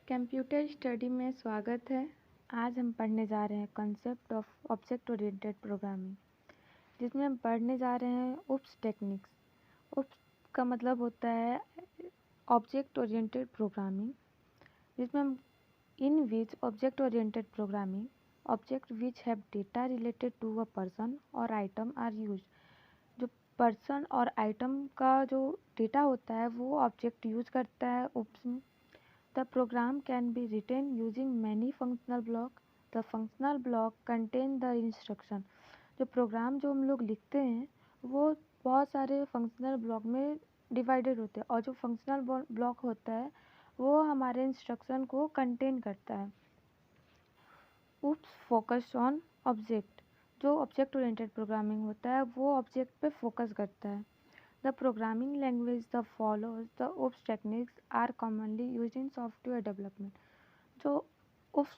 Computer study में स्वागत है। आज हम पढ़ने जा रहे हैं concept of object oriented programming, जिसमें हम पढ़ने जा रहे हैं उप्स टेक्निक्स। उप्स का मतलब होता है ऑब्जेक्ट ओरिएंटेड प्रोग्रामिंग, जिसमें हम in which object oriented programming object which have data related to a person और आइटम आर यूज। जो पर्सन और आइटम का जो डेटा होता है वो ऑब्जेक्ट यूज करता है उप्स में। The program can be written using many functional block. The functional block contain the instruction. जो प्रोग्राम जो हम लोग लिखते हैं वो बहुत सारे फंक्शनल ब्लॉक में डिवाइडेड होते हैं, और जो फंक्शनल ब्लॉक होता है वो हमारे इंस्ट्रक्शन को कंटेन करता है। उप्स फोकस ऑन ऑब्जेक्ट। जो ऑब्जेक्ट ओरिएंटेड प्रोग्रामिंग होता है वो ऑब्जेक्ट पे फोकस करता है। The programming language that follows the OOPS techniques are commonly used in software development. जो OOPS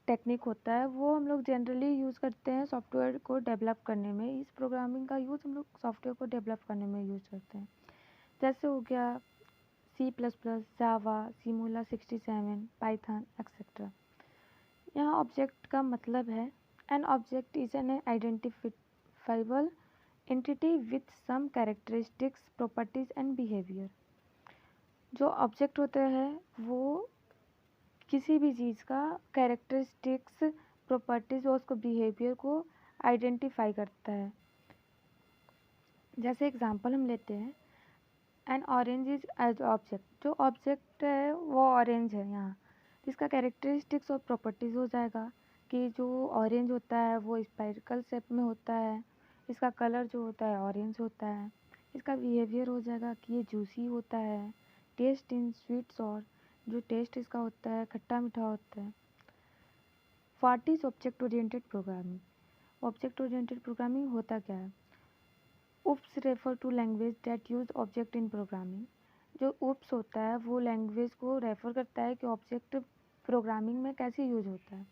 टेक्निक होता है वो हम लोग जनरली यूज़ करते हैं सॉफ्टवेयर को डेवलप करने में। इस प्रोग्रामिंग का यूज़ हम लोग सॉफ्टवेयर को डेवलप करने में यूज़ करते हैं। जैसे हो गया C++, जावा, सिमुला 67, पाइथन एक्सेट्रा। यहाँ ऑब्जेक्ट का मतलब है an object is N identifiable entity with some characteristics, properties and behavior। जो ऑब्जेक्ट होता है वो किसी भी चीज़ का कैरेक्टरिस्टिक्स, प्रॉपर्टीज और उसको बिहेवियर को आइडेंटिफाई करता है। जैसे एग्जांपल हम लेते हैं, an orange is as object. जो ऑब्जेक्ट है वो ऑरेंज है यहाँ, जिसका कैरेक्टरिस्टिक्स और प्रॉपर्टीज हो जाएगा कि जो ऑरेंज होता है वो स्पाइरकल शेप में होता है, इसका कलर जो होता है ऑरेंज होता है। इसका बिहेवियर हो जाएगा कि ये जूसी होता है, टेस्ट इन स्वीट्स, और जो टेस्ट इसका होता है खट्टा मीठा होता है। What is object oriented programming? Object oriented programming होता क्या है? OOPs refer to language that use object in programming. जो उप्स होता है वो लैंग्वेज को रेफर करता है कि ऑब्जेक्ट प्रोग्रामिंग में कैसे यूज होता है।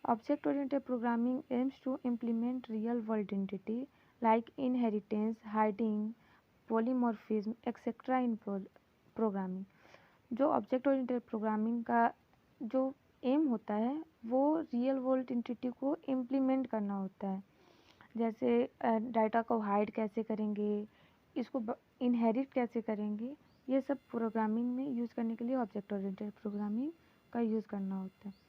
Object oriented programming aims to implement real world entity like inheritance, hiding, polymorphism, etc. in programming। जो ऑब्जेक्ट ओरिएंटेड प्रोग्रामिंग का जो एम होता है वो रियल वर्ल्ड एंटिटी को इम्प्लीमेंट करना होता है। जैसे डाटा को हाइड कैसे करेंगे, इसको इनहेरिट कैसे करेंगे, ये सब प्रोग्रामिंग में यूज़ करने के लिए ऑब्जेक्ट ओरिएंटेड प्रोग्रामिंग का यूज़ करना होता है।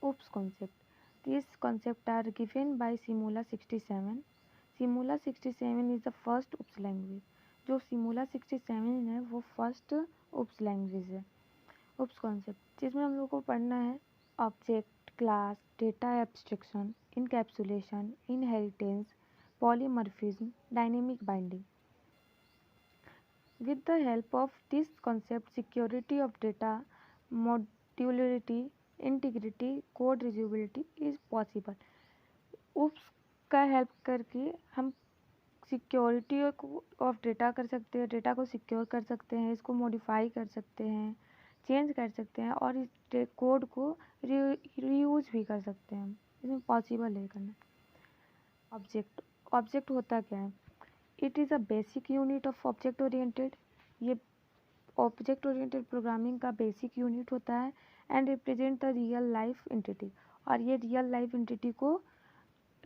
OOPS concept. These concepts are given by Simula 67. Simula 67 is the first OOPS language. जो Simula 67 है वो फर्स्ट OOPS लैंग्वेज है। OOPS कॉन्सेप्ट, जिसमें हम लोग को पढ़ना है object, class, data abstraction, encapsulation, inheritance, polymorphism, dynamic binding. With the help of this concept, security of data, modularity, integrity, code reusability is possible. OOPs का हेल्प करके हम सिक्योरिटी ऑफ डेटा कर सकते हैं, डेटा को सिक्योर कर सकते हैं, इसको मॉडिफाई कर सकते हैं, चेंज कर सकते हैं, और इस कोड को रीयूज भी कर सकते हैं। इसमें पॉसिबल है करना। ऑब्जेक्ट, ऑब्जेक्ट होता क्या है? It is a basic unit of object oriented. ये ऑब्जेक्ट ओरिएंटेड प्रोग्रामिंग का बेसिक यूनिट होता है and represent the real life entity, और ये रियल लाइफ एंटिटी को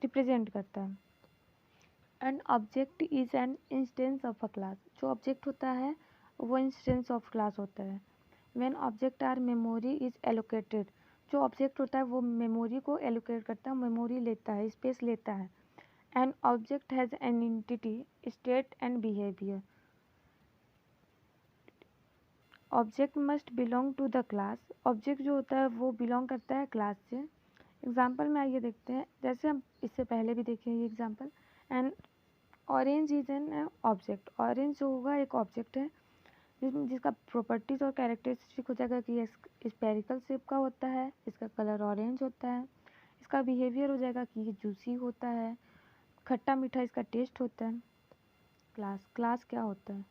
रिप्रेजेंट करता है। An object is an instance of a class. जो ऑब्जेक्ट होता है वो इंस्टेंस ऑफ क्लास होता है। When object are memory is allocated. जो ऑब्जेक्ट होता है वो मेमोरी को एलोकेट करता है, मेमोरी लेता है, स्पेस लेता है। An object has an entity, state and behaviour. Object must belong to the class. Object जो होता है वो बिलोंग करता है क्लास से। एग्जाम्पल में आइए देखते हैं, जैसे हम इससे पहले भी देखे ये example. And orange is an object. Orange जो होगा एक ऑब्जेक्ट है जिसका प्रॉपर्टीज और कैरेक्टरिस्टिक हो जाएगा कि ये स्पेरिकल शेप का होता है, इसका कलर ऑरेंज होता है, इसका बिहेवियर हो जाएगा कि ये जूसी होता है, खट्टा मीठा इसका टेस्ट होता है। क्लास, क्लास क्या होता है?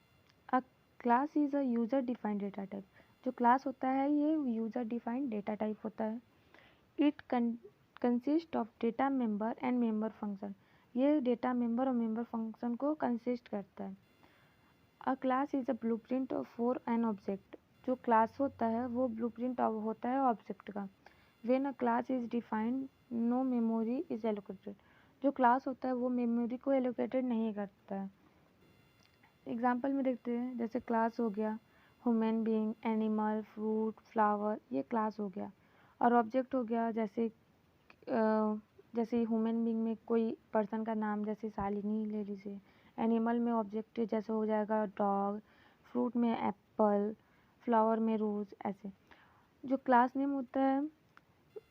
Class is a user defined data type. जो क्लास होता है ये यूज़र डिफाइंड डेटा टाइप होता है। It consist of data member and member function. ये डेटा मेंबर और मेंबर फंक्शन को कंसिस्ट करता है। A class is a blueprint for an object. जो क्लास होता है वो ब्लूप्रिंट होता है ऑब्जेक्ट का। When a class is defined no memory is allocated. जो क्लास होता है वो मेमोरी को एलोकेटेड नहीं करता है। एग्जाम्पल में देखते हैं, जैसे क्लास हो गया human being, animal, fruit, flower, ये क्लास हो गया। और ऑब्जेक्ट हो गया जैसे ह्यूमन बीइंग में कोई पर्सन का नाम, जैसे शालिनी ले लीजिए। एनिमल में ऑब्जेक्ट जैसे हो जाएगा डॉग, फ्रूट में एप्पल, फ्लावर में रोज़। ऐसे जो क्लास नेम होता है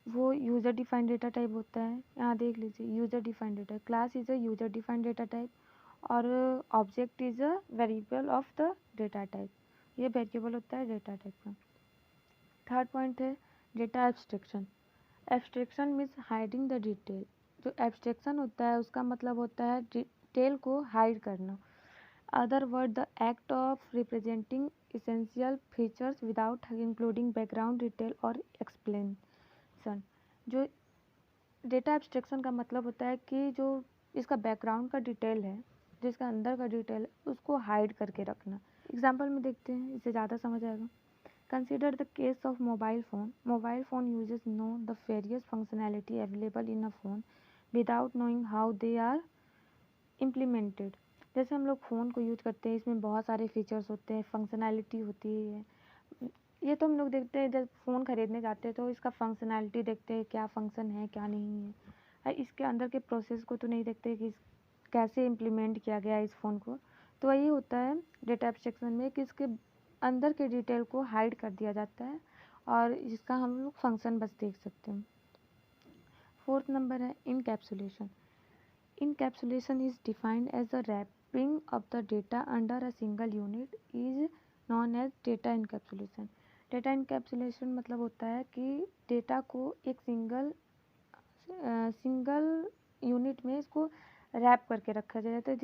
वो यूज़र डिफाइंड डेटा टाइप होता है। यहाँ देख लीजिए, user defined data, class is a user defined data type और object is a variable of the data type. ये वेरिएबल होता है डेटा टाइप का। थर्ड पॉइंट है data abstraction. Abstraction means hiding the detail. जो एब्स्ट्रैक्शन होता है उसका मतलब होता है डिटेल को हाइड करना। Other word, the act of representing essential features without including background detail और एक्सप्लेनेशन। जो डेटा एब्स्ट्रैक्शन का मतलब होता है कि जो इसका बैकग्राउंड का डिटेल है, जिसका अंदर का डिटेल है, उसको हाइड करके रखना। एग्जाम्पल में देखते हैं, इससे ज़्यादा समझ आएगा। Consider the case of mobile phone. Mobile phone users know the various functionality available in a phone without knowing how they are implemented. जैसे हम लोग फ़ोन को यूज करते हैं, इसमें बहुत सारे फीचर्स होते हैं, फंक्शनैलिटी होती है। ये तो हम लोग देखते हैं, जब फ़ोन ख़रीदने जाते हैं तो इसका फंक्शनैलिटी देखते हैं, क्या फ़ंक्शन है क्या नहीं है। इसके अंदर के प्रोसेस को तो नहीं देखते कि कैसे इम्प्लीमेंट किया गया इस फ़ोन को। तो वही होता है डेटा एब्स्ट्रैक्शन में कि इसके अंदर के डिटेल को हाइड कर दिया जाता है और इसका हम लोग फंक्शन बस देख सकते हैं। फोर्थ नंबर है encapsulation. Encapsulation is defined as the wrapping of the data under a single unit is known as data encapsulation. Data encapsulation मतलब होता है कि डेटा को एक सिंगल यूनिट में इसको रैप करके रखा जाता है,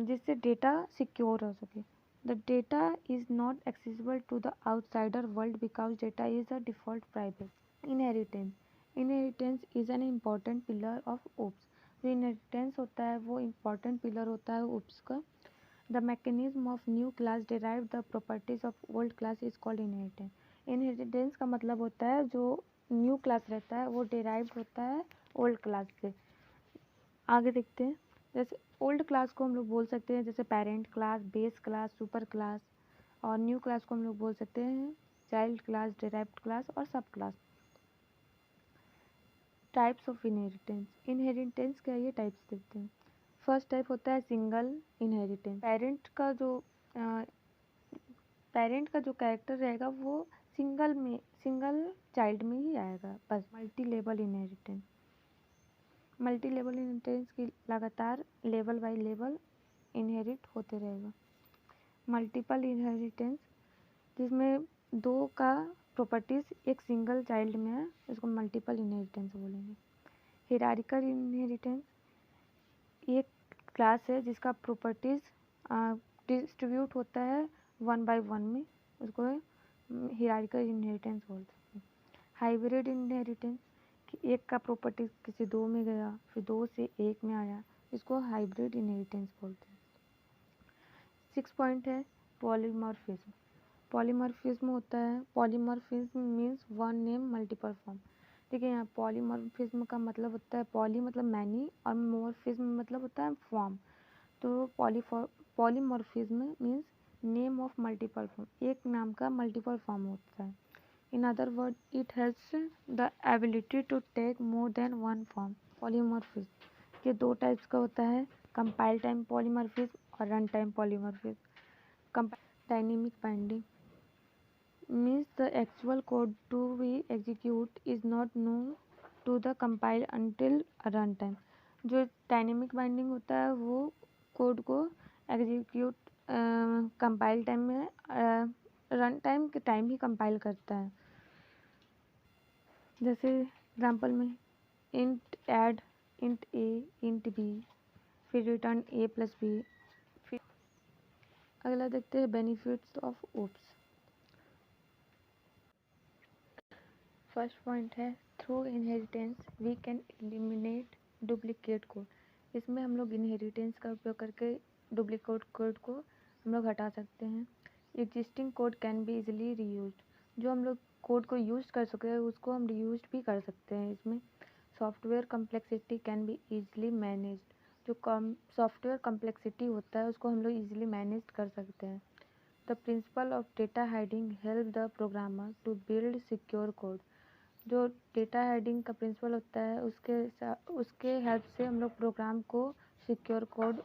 जिससे डेटा सिक्योर हो सके। The data is not accessible to the outsider world because data is a default private. Inheritance. Inheritance is an important pillar of OOPS. जो inheritance होता है वो important pillar होता है OOPS का। The mechanism of new class derived the properties of old class is called inheritance. Inheritance का मतलब होता है जो new class रहता है वो derived होता है old class से। आगे देखते हैं, जैसे ओल्ड क्लास को हम लोग बोल सकते हैं जैसे parent class, base class, super class. और न्यू क्लास को हम लोग बोल सकते हैं चाइल्ड क्लास, डिराइव्ड क्लास और सब class. Types of inheritance. Inheritance क्या, ये टाइप्स देखते हैं। फर्स्ट टाइप होता है सिंगल इनहेरिटेंस। पेरेंट का जो कैरेक्टर रहेगा वो सिंगल चाइल्ड में ही आएगा बस। Multi level inheritance. Multi level inheritance की लगातार लेवल बाय लेवल इनहेरिट होते रहेगा। मल्टीपल इनहेरिटेंस जिसमें दो का प्रॉपर्टीज एक सिंगल चाइल्ड में है, इसको मल्टीपल इनहेरिटेंस बोलेंगे। हिरारिकल इनहेरिटेंस एक क्लास है जिसका प्रॉपर्टीज डिस्ट्रीब्यूट होता है 1 by 1 में, उसको हिरारिकल इनहेरिटेंस बोलते हैं। हाइब्रिड इनहेरिटेंस कि एक का प्रॉपर्टी किसी दो में गया फिर 2 से 1 में आया, इसको हाइब्रिड इनहेरिटेंस बोलते हैं। 6 पॉइंट है पॉलीमॉर्फिज्म। पॉलीमॉर्फिज्म होता है, polymorphism means one name multiple form. देखिए यहाँ पॉलीमॉर्फिज्म का मतलब होता है, पॉली मतलब मैनी और मॉर्फिज्म मतलब होता है फॉर्म। तो polymorphism means name of multiple form, एक नाम का मल्टीपल फॉर्म होता है। In other words, it has the ability to take more than one form. Polymorphism ये दो टाइप्स का होता है, कंपाइल टाइम पॉलीमॉर्फिज्म और run time polymorphism. Dynamic binding means the actual code to be execute is not known to the compile until run time. जो dynamic binding होता है वो कोड को एग्जीक्यूट कंपाइल टाइम में रन टाइम के time ही compile करता है। जैसे एग्जांपल में int add, int a, int b, फिर रिटर्न ए प्लस बी। फिर अगला देखते हैं benefits of OOPs. First point है through inheritance we can eliminate duplicate code. इसमें हम लोग इनहेरिटेंस का उपयोग करके डुप्लीकेट कोड को हम लोग हटा सकते हैं। Existing code can be easily reused. जो हम लोग कोड को यूज कर सकते हैं उसको हम रीयूज भी कर सकते हैं। इसमें software complexity can be easily managed. जो सॉफ्टवेयर कम्प्लेक्सिटी होता है उसको हम लोग ईजिली मैनेज कर सकते हैं। The principle of data hiding help the programmer to build secure code. जो डेटा हाइडिंग का प्रिंसिपल होता है उसके हेल्प से हम लोग प्रोग्राम को सिक्योर कोड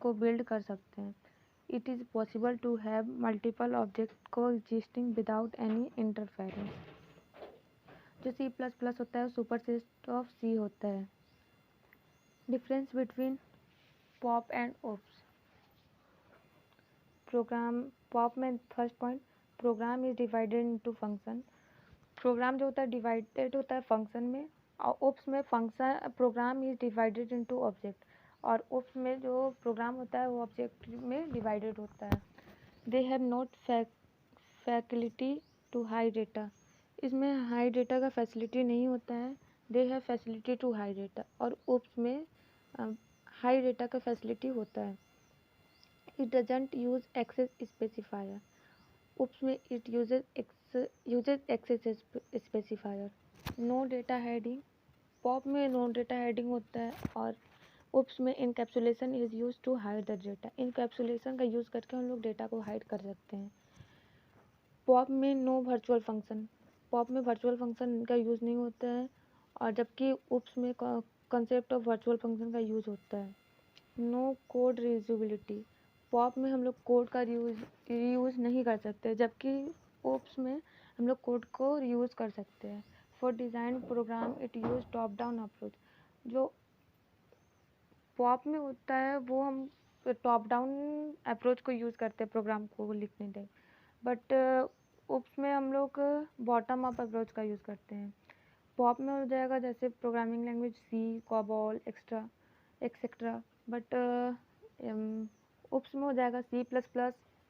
को बिल्ड कर सकते हैं। It is possible to have multiple object को एग्जिस्टिंग विदाउट एनी इंटरफेरेंस। जो C++ होता है वो सुपरसेट ऑफ सी होता है। Difference between POP and OOPs. Program POP में first point, program is divided into function. Program जो होता है डिवाइडेड होता है फंक्शन में, और ओप्स में function program is divided into object, और ओप्स में जो प्रोग्राम होता है वो ऑब्जेक्ट में डिवाइडेड होता है। They have not facility to hide data. इसमें हाई डेटा का फैसिलिटी नहीं होता है। They have facility to hide data, और ओप्स में हाई डेटा का फैसिलिटी होता है। It doesn't use access specifier. OOPs में it uses access specifier. No data hiding. POP में नो डेटा हेडिंग होता है, और ओप्स में encapsulation is use to hide the data. Encapsulation का यूज़ करके हम लोग डेटा को हाइड कर सकते हैं। पॉप में नो वर्चुअल फंक्शन। पॉप में वर्चुअल फंक्शन का यूज़ नहीं होता है, और जबकि ओप्स में कंसेप्ट ऑफ वर्चुअल फंक्शन का यूज़ होता है। No code reusability. पॉप में हम लोग कोड का रीयूज़ नहीं कर सकते, जबकि ओप्स में हम लोग कोड को रीयूज़ कर सकते हैं। For design program it use top down approach. जो पॉप में होता है वो हम टॉप डाउन अप्रोच को यूज़ करते हैं प्रोग्राम को लिखने में, बट ओप्स में हम लोग बॉटम अप अप्रोच का यूज़ करते हैं। पॉप में हो जाएगा जैसे programming language C, COBOL etcetera, but OOPs में हो जाएगा C++,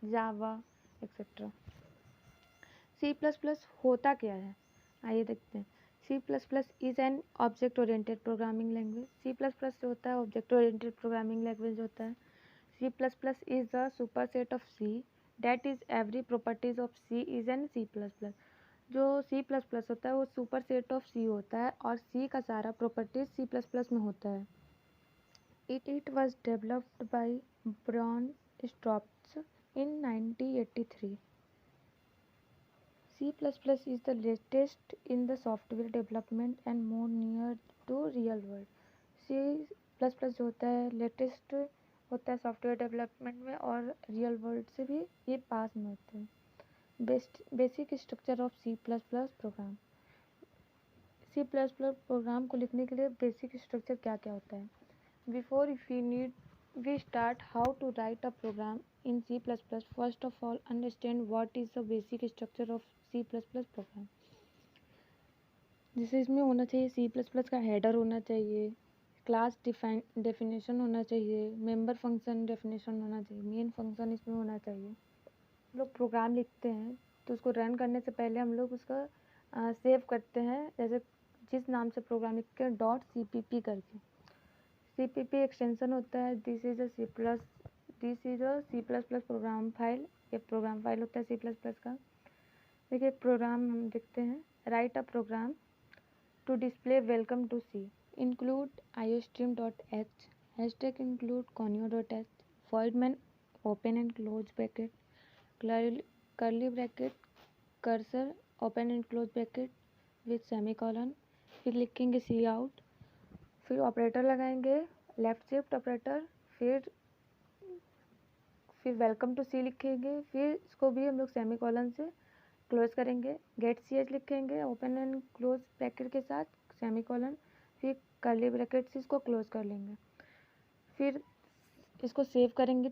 जावा एक्सेट्रा। C++ होता क्या है, आइए देखते हैं। C++ is an object oriented programming language. C++ जो होता है ऑब्जेक्ट ओरिएंटेड प्रोग्रामिंग लैंग्वेज होता है। C++ is the superset of C, that is every properties of C is an C++। जो C++ होता है वो सुपरसेट ऑफ C होता है, और C का सारा प्रॉपर्टीज C++ में होता है। It was developed by Brian Stropes in 1983. C++ is the latest in the software development and more near to real world. C++ जो होता है लेटेस्ट होता है सॉफ्टवेयर डेवलपमेंट में, और रियल वर्ल्ड से भी ये पास में होते हैं। Basic structure of C++ program. C++ program को लिखने के लिए बेसिक स्ट्रक्चर क्या क्या होता है। Before we start how to write a program in C++, first of all understand what is the basic structure of C++ program. जैसे इसमें होना चाहिए C++ का हेडर होना चाहिए, क्लास डेफिनेशन होना चाहिए, मेंबर फंक्शन डेफिनेशन होना चाहिए, मेन फंक्शन इसमें होना चाहिए। लोग प्रोग्राम लिखते हैं तो उसको रन करने से पहले हम लोग उसका सेव करते हैं, जैसे जिस नाम से प्रोग्राम लिखते हैं .cpp करके। CPP एक्सटेंशन होता है। This is a C++ program file. ये प्रोग्राम फाइल होता है C++ का। देखिए प्रोग्राम हम देखते हैं। Write a program to display welcome to C, include iostream.h, hashtag include conio.h, void main open and close bracket, curly bracket, cursor open and close bracket with semicolon, फिर लिखेंगे C out, फिर operator लगाएंगे left shift operator, फिर welcome to C लिखेंगे, फिर इसको भी हम लोग सेमीकोलन से क्लोज करेंगे। गेट CH लिखेंगे ओपन एंड क्लोज ब्रैकेट के साथ सेमीकोलन, फिर कर्ली ब्रैकेट से इसको क्लोज कर लेंगे। फिर इसको सेव करेंगे।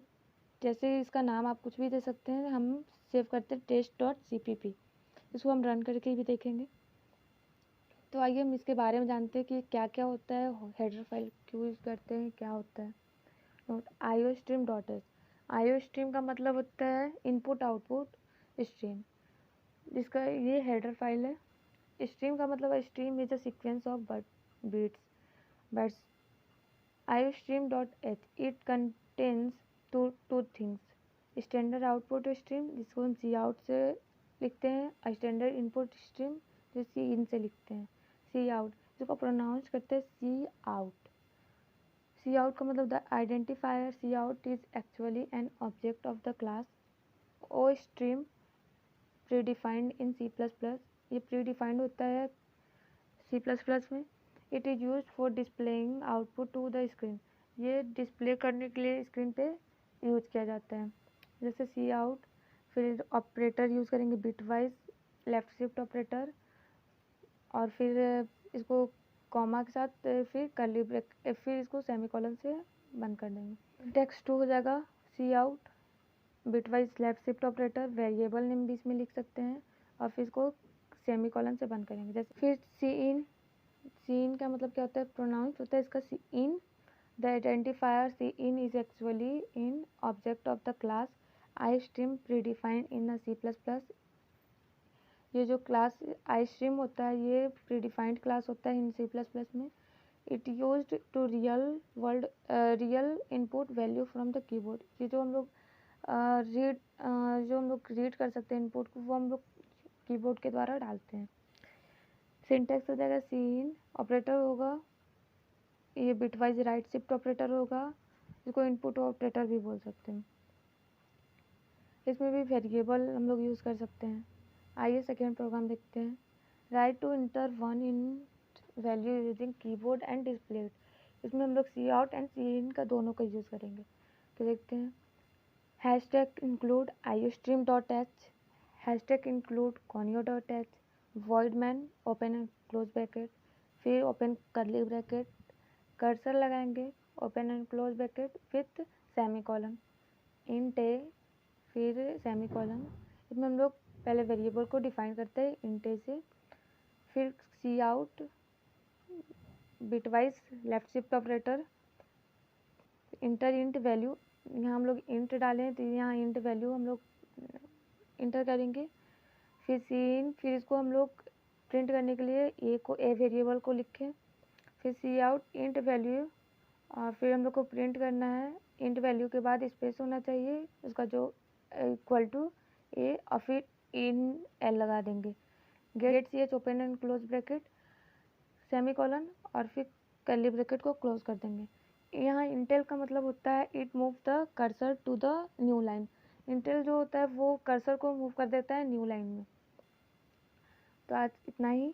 जैसे इसका नाम आप कुछ भी दे सकते हैं, हम सेव करते हैं test.cpp। इसको हम रन करके भी देखेंगे। तो आइए हम इसके बारे में जानते हैं कि क्या क्या होता है, हेडर फाइल क्यों यूज़ करते हैं, क्या होता है। नोट iostream.h, iostream का मतलब होता है इनपुट आउटपुट स्ट्रीम, जिसका ये हेडर फाइल है। स्ट्रीम का मतलब stream is a sequence of bytes. iostream.h, it contains two things, standard output stream जिसको हम सी आउट से लिखते हैं, स्टैंडर्ड इनपुट स्ट्रीम जो सी इन से लिखते हैं, सी आउट जिसको प्रोनाउंस करते हैं सी आउट। सी आउट का मतलब the identifier C out is actually an object of the class O stream predefined in C plus plus. ये प्रीडिफाइंड होता है सी प्लस प्लस में। It is use for displaying output to the screen. ये display करने के लिए screen पे use किया जाता है। जैसे सी आउट, फिर ऑपरेटर यूज़ करेंगे bit wise left shift operator, और फिर इसको कॉमा के साथ फिर कर्ली ब्रेक, फिर इसको सेमीकोलन से बंद कर देंगे। टेक्स्ट 2 हो जाएगा C out bitwise left shift operator, variable name भी इसमें लिख सकते हैं, और फिर इसको सेमीकोलन से बंद करेंगे। जैसे फिर सी इन का मतलब क्या होता है, प्रोनाउंस होता है इसका C in. The identifier C in is actually an object of the class I stream predefined in C plus plus. ये जो क्लास आई स्ट्रीम होता है ये प्रीडिफाइंड क्लास होता है इन सी प्लस प्लस में। It used to real input value from the keyboard. ये जो हम लोग रीड कर सकते हैं इनपुट को, वो हम लोग कीबोर्ड के द्वारा डालते हैं। सिंटेक्स हो जाएगा सी इन ऑपरेटर होगा, ये बिटवाइज राइट शिफ्ट ऑपरेटर होगा, इसको इनपुट ऑपरेटर भी बोल सकते हैं। इसमें भी वेरिएबल हम लोग यूज़ कर सकते हैं। आइए सेकेंड प्रोग्राम देखते हैं। Write to enter one in value using keyboard and display. इसमें हम लोग सी आउट एंड सी इन का दोनों का यूज़ करेंगे। तो देखते हैं। Hashtag include iostream dot h, hashtag include conio dot h, void main open and close bracket, फिर ओपन कर्ली ब्रैकेट, कर्सर लगाएंगे open and close bracket with semicolon, int a, फिर सेमीकोलन। इसमें हम लोग पहले वेरिएबल को डिफाइन करते हैं इंट ए से, फिर C out bitwise left shift operator, enter int value, यहाँ हम लोग इंट डालें तो यहाँ इंट वैल्यू हम लोग इंटर करेंगे। फिर सी इन, फिर इसको हम लोग प्रिंट करने के लिए ए वेरिएबल को लिखें, फिर सी आउट इंट वैल्यू, और फिर हम लोग को प्रिंट करना है। इंट वैल्यू के बाद स्पेस होना चाहिए उसका जो इक्वल टू ए, और फिर इन एल लगा देंगे, गेट सी एच open and close bracket semicolon, और फिर कर्ली ब्रैकेट को क्लोज कर देंगे। यहाँ इंटेल का मतलब होता है it move the cursor to the new line. इंटेल जो होता है वो कर्सर को मूव कर देता है न्यू लाइन में। तो आज इतना ही।